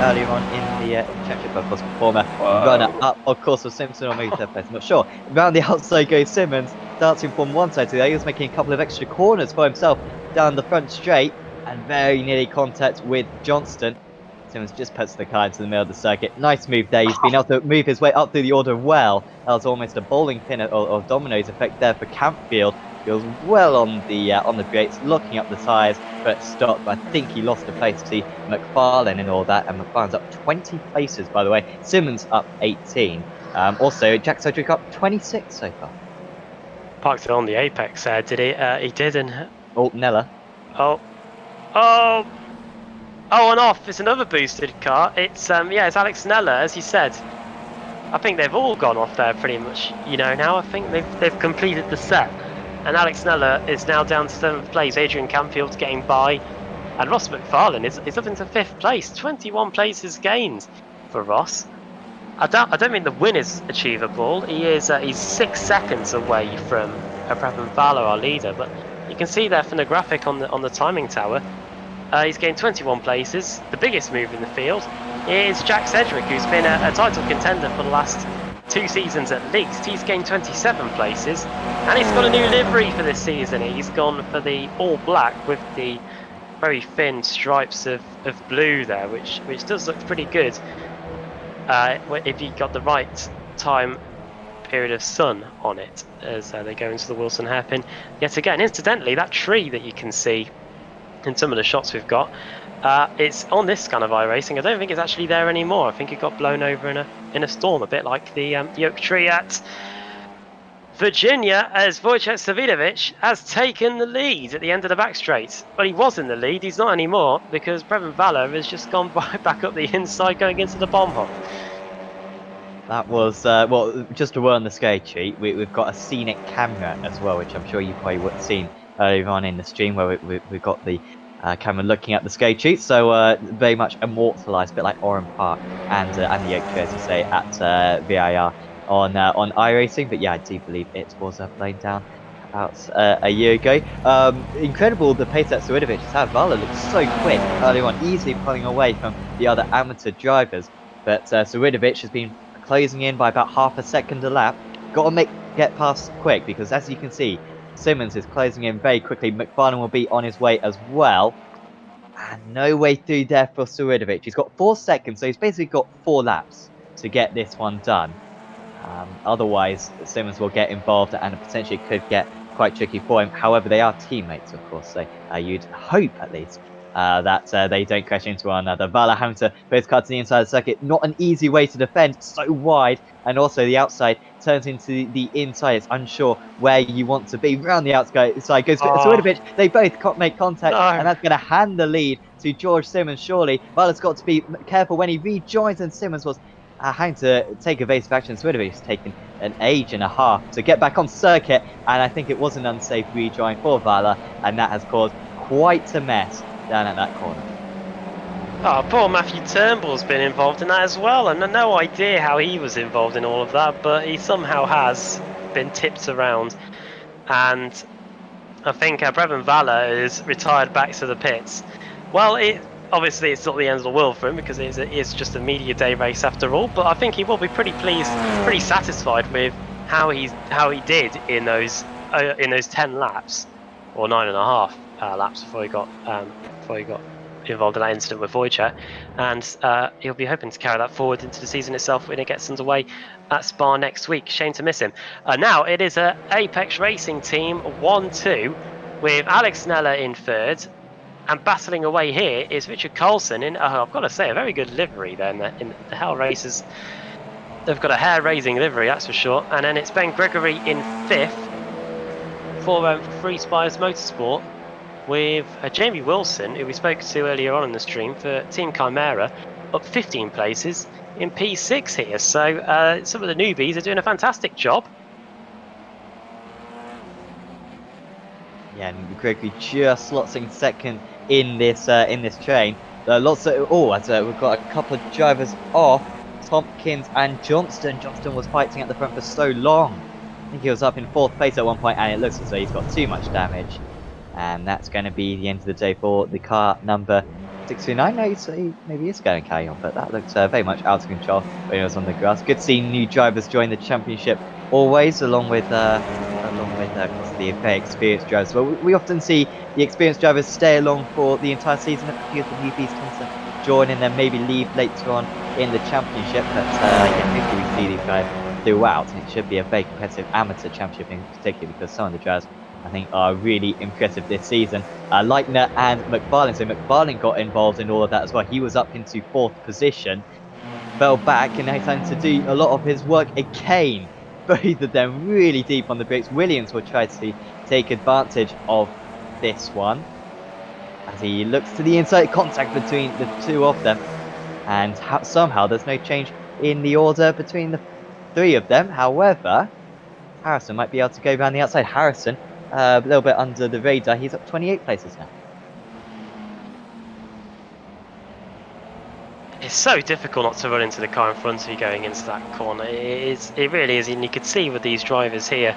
earlier on in the championship. Of course, former runner-up, of course, was Simpson, or maybe 3rd place, I'm not sure. Round the outside goes Simmons, dancing from one side to the other. He was making a couple of extra corners for himself down the front straight, and very nearly contact with Johnston. Simmons just puts the car into the middle of the circuit. Nice move there. He's been able to move his way up through the order well. That was almost a bowling pin or dominoes effect there for Campfield. He was well on the brakes, locking up the tyres, but stopped. I think he lost a place to McFarlane and all that, and McFarlane's up 20 places, by the way. Simmons up 18. Also, Jack Cedric up 26 so far. Parked it on the Apex there, did he? He did, and... Oh, Nella. Oh, and off. It's another boosted car. It's it's Alex Nella, as you said. I think they've all gone off there pretty much. Now I think they've completed the set, and Alex Nella is now down to 7th place. Adrian Campfield's getting by, and Ross McFarlane is up into 5th place. 21 places gained for Ross. I don't mean the win is achievable. He's 6 seconds away from Prabhan Vala, our leader, but you can see there from the graphic on the timing tower, he's gained 21 places. The biggest move in the field is Jack Cedric, who's been a title contender for the last 2 seasons at least. He's gained 27 places, and he's got a new livery for this season. He's gone for the all black with the very thin stripes of blue there, which does look pretty good if you got the right time period of sun on it as they go into the Wilson hairpin yet again. Incidentally, that tree that you can see in some of the shots we've got, it's on this kind of iRacing. I don't think it's actually there anymore. I think it got blown over in a storm, a bit like the oak tree at Virginia, as Wojciech Savidovic has taken the lead at the end of the back straight. But he was in the lead, he's not anymore, because Prabhan Vala has just gone back up the inside going into the bomb hole. That was, well, just to word on the skate sheet, we've got a scenic camera as well, which I'm sure you probably would have seen earlier on in the stream, where we've got the camera looking at the skate sheet. So very much immortalised, a bit like Oran Park and the Oak Tree, as you say, at VIR on iRacing. But yeah, I do believe it was blown down about a year ago. Incredible the pace that Savidovic has had. Vala looks so quick early on, easily pulling away from the other amateur drivers. But Savidovic has been closing in by about half a second a lap. Got to get past quick, because as you can see, Simmons is closing in very quickly. McFarlane will be on his way as well. And no way through there for Savidovic. He's got 4 seconds, so he's basically got 4 laps to get this one done. Otherwise, Simmons will get involved and potentially could get quite tricky for him. However, they are teammates, of course, so you'd hope at least that they don't crash into one another. Vala having to both cut to the inside of the circuit, not an easy way to defend, so wide, and also the outside turns into the inside. It's unsure where you want to be. Round the outside goes to Swidovic. They both make contact, and that's going to hand the lead to George Simmons, surely. Vala's got to be careful when he rejoins, and Simmons was having to take evasive action. Swidovic has taken an age and a half to get back on circuit, and I think it was an unsafe rejoin for Vala, and that has caused quite a mess down at that corner. Oh, poor Matthew Turnbull's been involved in that as well, and no idea how he was involved in all of that, but he somehow has been tipped around. And I think Brevin Vala is retired back to the pits. Well, obviously it's not the end of the world for him because it's just a media day race after all, but I think he will be pretty pleased, pretty satisfied with how he did in those 10 laps, or 9.5 laps before he got involved in that incident with Wojciech, and he'll be hoping to carry that forward into the season itself when it gets underway at Spa next week. Shame to miss him. Now it is a Apex Racing Team 1-2 with Alex Sneller in third, and battling away here is Richard Coulson in, I've got to say, a very good livery there in the Hell Racers. They've got a hair-raising livery, that's for sure. And then it's Ben Gregory in fifth for Free Spires Motorsport, with Jamie Wilson, who we spoke to earlier on in the stream for Team Chimera, up 15 places in P6 here. So some of the newbies are doing a fantastic job. Yeah, and Gregory just slots in second in this train. We've got a couple of drivers off, Tompkins and Johnston. Johnston was fighting at the front for so long. I think he was up in fourth place at one point, and it looks as though he's got too much damage. And that's going to be the end of the day for the car number 629. No, maybe he's going to carry on, but that looks very much out of control when he was on the grass. Good to see new drivers join the championship always, along with the very experienced drivers. Well, we often see the experienced drivers stay along for the entire season. A few of the newbies tend to join and then maybe leave later on in the championship. But hopefully we see these guys throughout. It should be a very competitive amateur championship in particular, because some of the drivers I think are really impressive this season. Leitner and McFarlane. So McFarlane got involved in all of that as well. He was up into fourth position, fell back, and now he's having to do a lot of his work again. Both of them really deep on the brakes. Williams will try to take advantage of this one as he looks to the inside, contact between the two of them, and somehow there's no change in the order between the three of them. However, Harrison might be able to go around the outside. Harrison a little bit under the radar. He's up 28 places now. It's so difficult not to run into the car in front of you going into that corner. It really is, and you could see with these drivers here,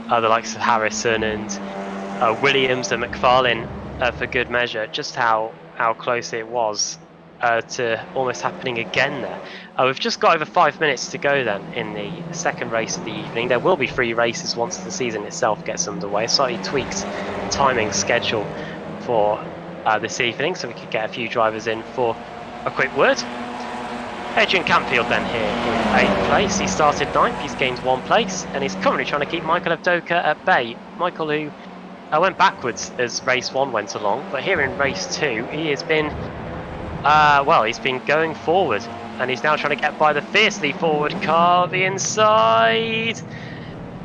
the likes of Harrison and Williams and McFarlane, for good measure, just how close it was to almost happening again there. We've just got over 5 minutes to go then in the second race of the evening. There will be 3 races once the season itself gets underway. A slightly tweaked timing schedule for this evening, so we could get a few drivers in for a quick word. Adrian Campfield then here in 8th place. He started 9th, he's gained 1 place, and he's currently trying to keep Michael Avdoka at bay. Michael, who went backwards as race 1 went along, but here in race 2 he has been he's been going forward, and he's now trying to get by the fiercely forward car the inside.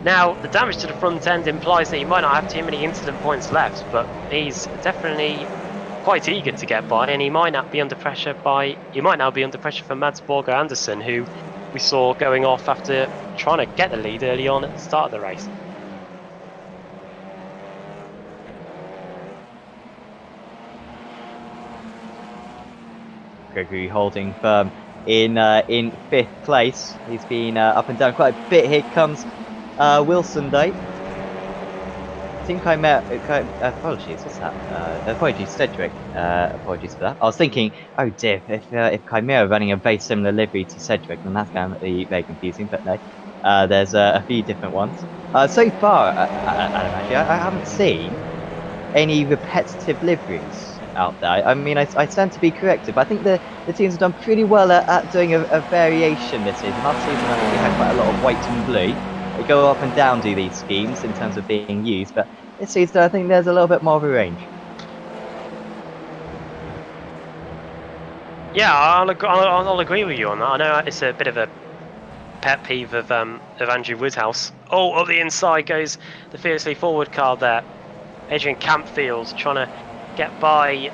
Now the damage to the front end implies that he might not have too many incident points left, but he's definitely quite eager to get by, and he might now be under pressure from Mads Borger Andersen, who we saw going off after trying to get the lead early on at the start of the race. Gregory holding firm in 5th place. He's been up and down quite a bit. Here comes Wilson though. Team Chimera, apologies, what's that? Apologies, Cedric. Apologies for that. I was thinking, oh dear, if Chimera are running a very similar livery to Cedric, then that's going to be very confusing, but no. There's a few different ones. So far, I haven't seen any repetitive liveries out there. I mean, I stand to be corrected, but I think the teams have done pretty well at doing a variation this season. Last season, I think we had quite a lot of white and blue. they go up and down, do these schemes in terms of being used, but this season I think there's a little bit more of a range. Yeah, I'll agree with you on that. I know it's a bit of a pet peeve of Andrew Woodhouse. Oh, up the inside goes the fiercely forward car there. Adrian Campfield trying to get by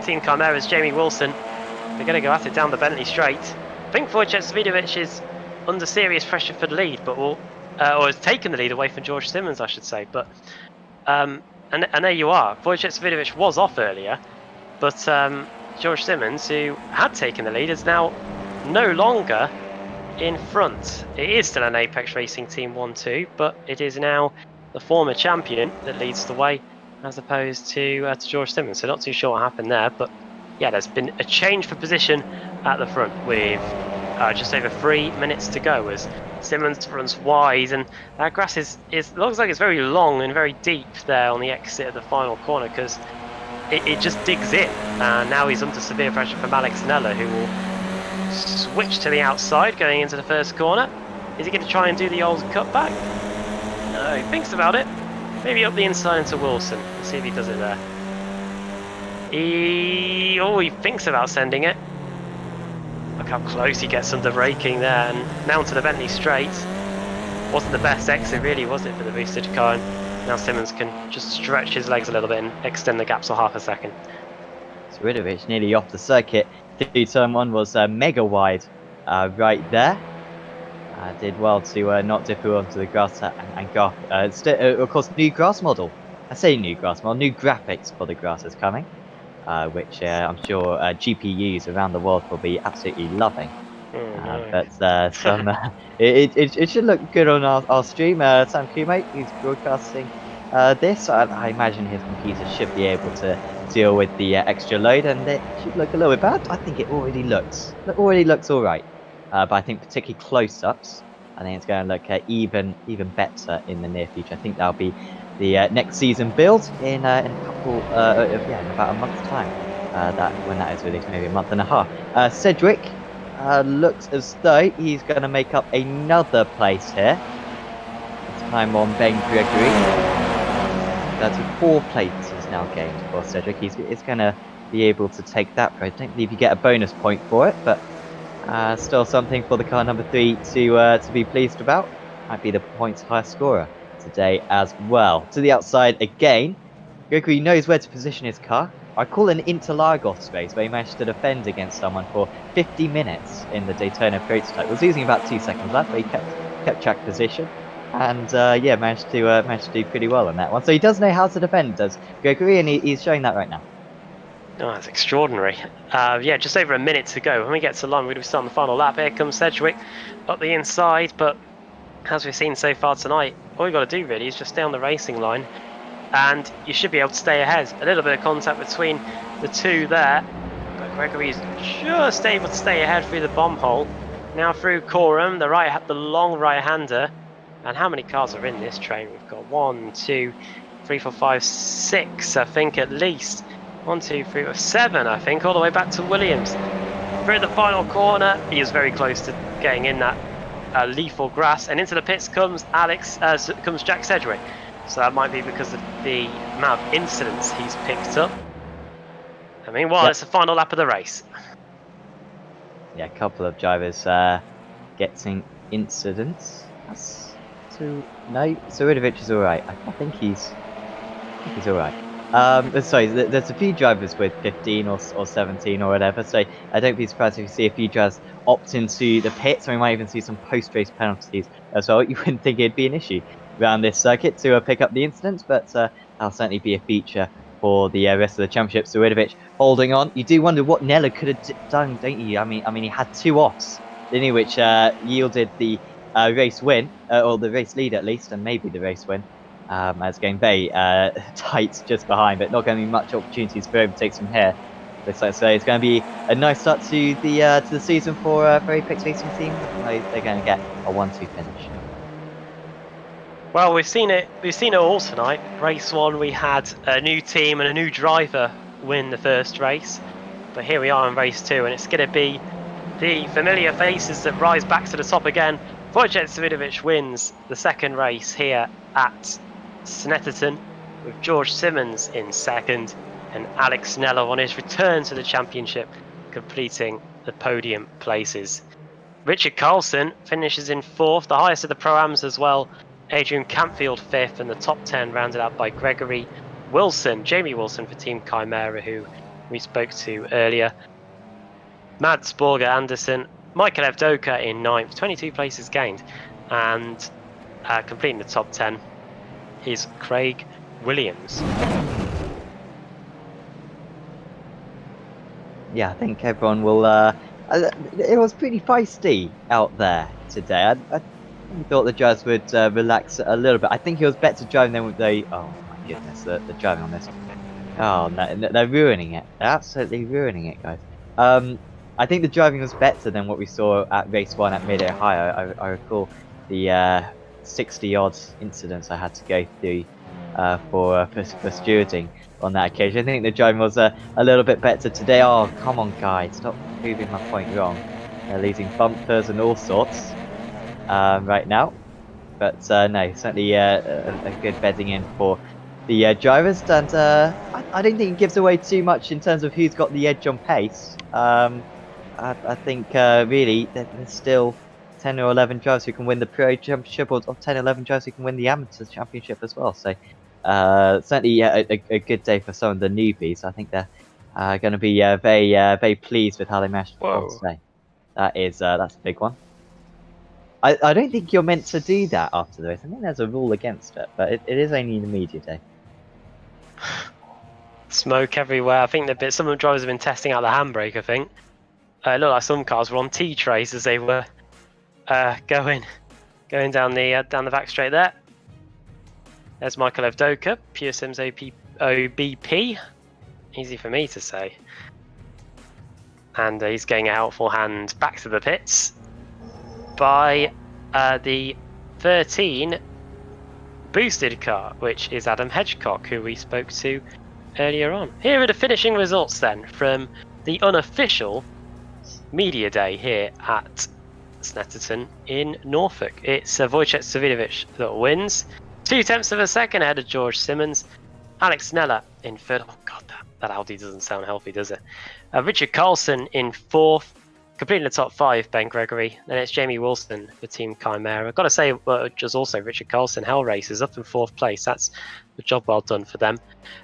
Team Chimera's Jamie Wilson. They're going to go at it down the Bentley straight. I think Wojciech Svidovic is under serious pressure for the lead, but or has taken the lead away from George Simmons, I should say. But and there you are. Wojciech Svidovic was off earlier, but George Simmons, who had taken the lead, is now no longer in front. It is still an Apex Racing Team 1-2, but it is now the former champion that leads the way, as opposed to George Simmons. So not too sure what happened there, but yeah, there's been a change for position at the front with just over 3 minutes to go as Simmons runs wide, and that grass looks like it's very long and very deep there on the exit of the final corner because it just digs in, and now he's under severe pressure from Alex Nella, who will switch to the outside going into the first corner. Is he going to try and do the old cutback? No, he thinks about it. Maybe up the inside into Wilson. Let's see if he does it there. He thinks about sending it. Look how close he gets under braking there, and now to the Bentley straight. Wasn't the best exit really, was it, for the boosted car? And now Simmons can just stretch his legs a little bit and extend the gaps for half a second. Svidovic nearly off the circuit. Turn 1 was mega wide right there. Did well to not dip onto the grass and go. Of course, new grass model. I say new grass model, new graphics for the grass is coming, which I'm sure GPUs around the world will be absolutely loving. But it should look good on our stream. Sam Kumo, who's broadcasting this, I imagine his computer should be able to deal with the extra load, and it should look a little bit bad. I think it already looks all right. But I think particularly close-ups, I think it's going to look even better in the near future. I think that'll be the next season build in a couple, in about a month's time. When that is released, maybe a month and a half. Cedric looks as though he's going to make up another place here. This time on Ben Gregory. That's 4 places now gained for Cedric. He's going to be able to take that. I don't believe you get a bonus point for it, but still something for the car number 3 to be pleased about. Might be the points highest scorer today as well. To the outside again. Gregory knows where to position his car. I call it an Interlagos race where he managed to defend against someone for 50 minutes in the Daytona prototype. Was losing about 2 seconds left, but he kept track position. And managed to do pretty well on that one. So he does know how to defend, does Gregory, and he's showing that right now. Oh, that's extraordinary. Just over a minute to go. When we get to line, we're going to be starting the final lap. Here comes Cedric up the inside, but as we've seen so far tonight, all you've got to do really is just stay on the racing line, and you should be able to stay ahead. A little bit of contact between the two there, but Gregory's just able to stay ahead through the bomb hole. Now through Coram, the long right-hander. And how many cars are in this train? We've got 1, 2, 3, 4, 5, 6, I think at least. 1, 2, 3, 4, 7, I think, all the way back to Williams. Through the final corner, he is very close to getting in that lethal grass, and into the pits comes Jack Cedric. So that might be because of the amount of incidents he's picked up. I mean, it's the final lap of the race. Yeah, a couple of drivers getting incidents. No, Svidovic is alright. I think he's alright. Sorry, there's a few drivers with 15 or 17 or whatever, so I don't be surprised if you see a few drivers opt into the pits, and we might even see some post-race penalties as well. You wouldn't think it'd be an issue around this circuit to pick up the incidents, but that'll certainly be a feature for the rest of the championship. Svidovic holding on. You do wonder what Nella could have done, don't you? I mean, he had 2 offs, didn't he, which yielded the race win, or the race lead at least, and maybe the race win. As going very tight just behind, but not going to be much opportunities for overtakes from here. Looks like it's going to be a nice start to the season for Apex Racing Team. They're going to get a 1-2 finish. Well, we've seen it all tonight. Race 1, we had a new team and a new driver win the first race, but here we are in race 2, and it's going to be the familiar faces that rise back to the top again Wojciech Davidovich wins the second race here at Snetterton, with George Simmons in second and Alex Snello on his return to the championship, completing the podium places. Richard Carlson finishes in fourth, the highest of the Pro-Ams as well. Adrian Campfield fifth, and the top 10 rounded out by Gregory Wilson, Jamie Wilson for Team Chimera, who we spoke to earlier. Mads Borger Anderson, Michael Evdoka in ninth, 22 places gained, and completing the top 10 is Craig Williams. Yeah, I think everyone will. It was pretty feisty out there today. I thought the drivers would relax a little bit. I think it was better driving than they. Oh my goodness, the driving on this. Oh no, they're ruining it. They're absolutely ruining it, guys. I think the driving was better than what we saw at race 1 at Mid-Ohio. I recall the 60 odd incidents I had to go through for stewarding on that occasion. I think the driving was a little bit better today. Oh, come on, guys, stop proving my point wrong. They're losing bumpers and all sorts right now. But no, certainly a good bedding in for the drivers. And I don't think it gives away too much in terms of who's got the edge on pace. I think really there's still 10 or 11 drivers who can win the Pro Championship, or 10 or 11 drivers who can win the Amateur Championship as well. So certainly a good day for some of the newbies. I think they're going to be very pleased with how they managed to perform today. That's a big one. I don't think you're meant to do that after the race. I think there's a rule against it, but it is only the media day. Smoke everywhere. I think some of the drivers have been testing out the handbrake, I think. It looked like some cars were on T-trays as they were going down the back straight there. There's Michael Evdoka, Pure Sims OBP. Easy for me to say. And he's getting a helpful hand back to the pits by the 13 boosted car, which is Adam Hedgecock, who we spoke to earlier on. Here are the finishing results then from the unofficial media day here at Snetterton in Norfolk. It's Wojciech Davidovich that wins. 0.2 of a second ahead of George Simmons. Alex Snella in third. Oh god, that Audi doesn't sound healthy, does it? Richard Carlson in fourth. Completing the top 5, Ben Gregory. Then it's Jamie Wilson for Team Chimera. I've got to say, just also Richard Carlson, Hell Racers, up in 4th place. That's a job well done for them.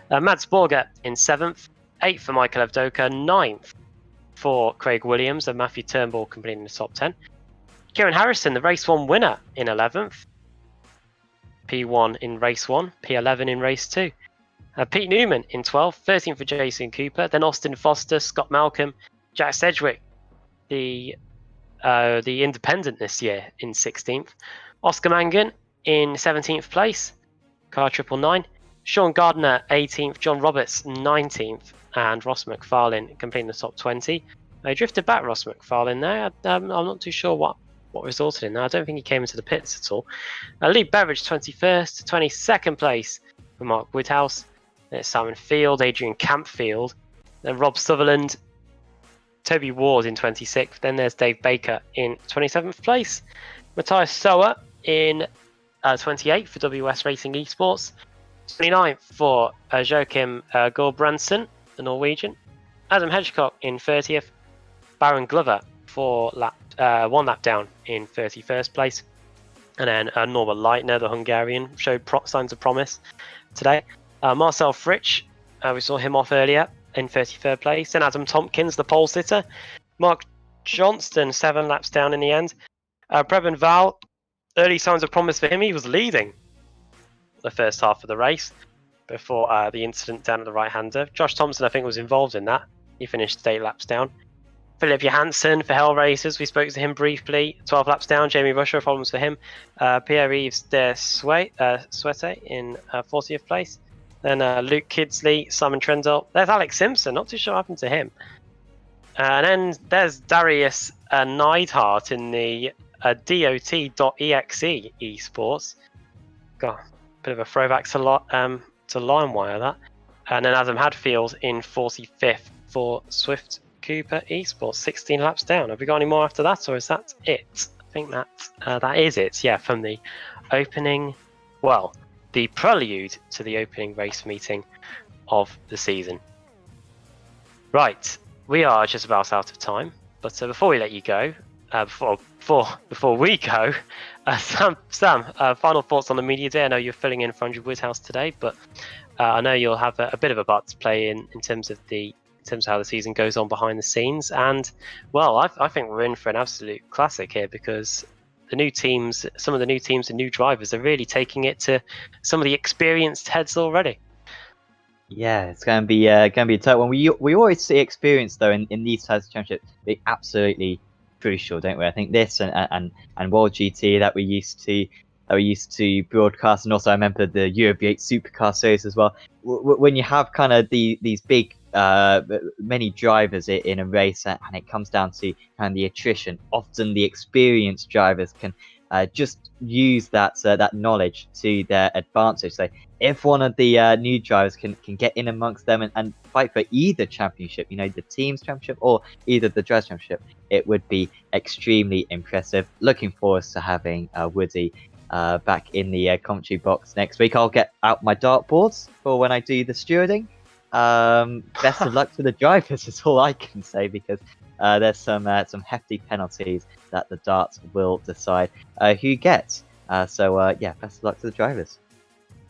Mads Borger in 7th. 8th for Michael Evdoka. 9th for Craig Williams and Matthew Turnbull completing the top 10. Kieran Harrison, the race 1 winner, in 11th. P1 in race 1, P11 in race 2. Pete Newman in 12th. 13th for Jason Cooper. Then Austin Foster, Scott Malcolm, Jack Cedric, the independent this year, in 16th. Oscar Mangan in 17th place, car 999. Sean Gardner 18th, John Roberts 19th, and Ross McFarlane completing the top 20. He drifted back, Ross McFarlane there. I'm not too sure what resulted in that. I don't think he came into the pits at all. Lee Beveridge 21st, 22nd place for Mark Woodhouse. Then it's Simon Field, Adrian Campfield, then Rob Sutherland, Toby Ward in 26th. Then there's Dave Baker in 27th place. Matthias Sower in 28th for WS Racing Esports. 29th for Joachim Gorbranson, the Norwegian. Adam Hedgecock in 30th. Baron Glover for 1 lap down in 31st place. And then Norbert Leitner, the Hungarian, showed signs of promise today. Marcel Fritsch, we saw him off earlier, in 33rd place. Then Adam Tompkins, the pole sitter. Mark Johnston, 7 laps down in the end. Preben Val, early signs of promise for him. He was leading the first half of the race before the incident down at the right-hander. Josh Thompson, I think, was involved in that. He finished 8 laps down. Philip Johansson for Hell Racers, we spoke to him briefly. 12 laps down. Jamie Rusher, problems for him. Pierre-Yves de Suete in 40th place. Then Luke Kidsley, Simon Trendle. There's Alex Simpson. Not too sure what happened to him. And then there's Darius Neidhart in the DOT.exe esports. God, bit of a throwback to LimeWire, that. And then Adam Hadfield in 45th for Swift Cooper esports. 16 laps down. Have we got any more after that, or is that it? think that is it. Yeah, from the opening, well, the prelude to the opening race meeting of the season. Right, we are just about out of time, but before we let you go, before we go, Sam, final thoughts on the media day. I know you're filling in for Andrew Woodhouse today, but I know you'll have a bit of a part to play in terms of how the season goes on behind the scenes. And well, I think we're in for an absolute classic here, because some of the new teams and new drivers are really taking it to some of the experienced heads already. Yeah, it's going to be a tough one. We always see experience though in these types of championships be absolutely crucial, don't we? I think this and World GT that we used to broadcast, and also I remember the Euro V8 Supercar series as well. When you have kind of these big many drivers in a race, and it comes down to kind of the attrition, often the experienced drivers can just use that knowledge to their advantage. So if one of the new drivers can get in amongst them and fight for either championship, the team's championship or either the drivers' championship, it would be extremely impressive. Looking forward to having Woody back in the commentary box next week. I'll get out my dartboards for when I do the stewarding. Best of luck to the drivers is all I can say, because there's some hefty penalties that the darts will decide who gets. So best of luck to the drivers.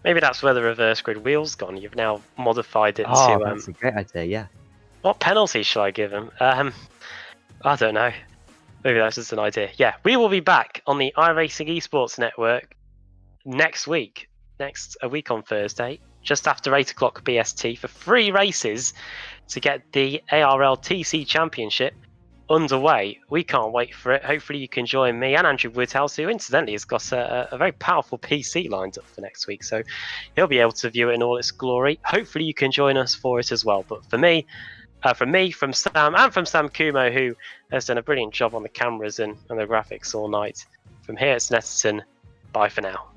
Maybe that's where the reverse grid wheel's gone. You've now modified it to. to. That's a great idea. Yeah. What penalty shall I give him? I don't know. Maybe that's just an idea. Yeah, we will be back on the iRacing Esports Network next week. A week on Thursday, just after 8 o'clock BST, for 3 races to get the ARLTC Championship underway. We can't wait for it. Hopefully you can join me and Andrew Woodhouse, who incidentally has got a very powerful PC lined up for next week, so he'll be able to view it in all its glory. Hopefully you can join us for it as well. But for me, from Sam, and from Sam Kumo, who has done a brilliant job on the cameras and the graphics all night, from here at Snetterton, bye for now.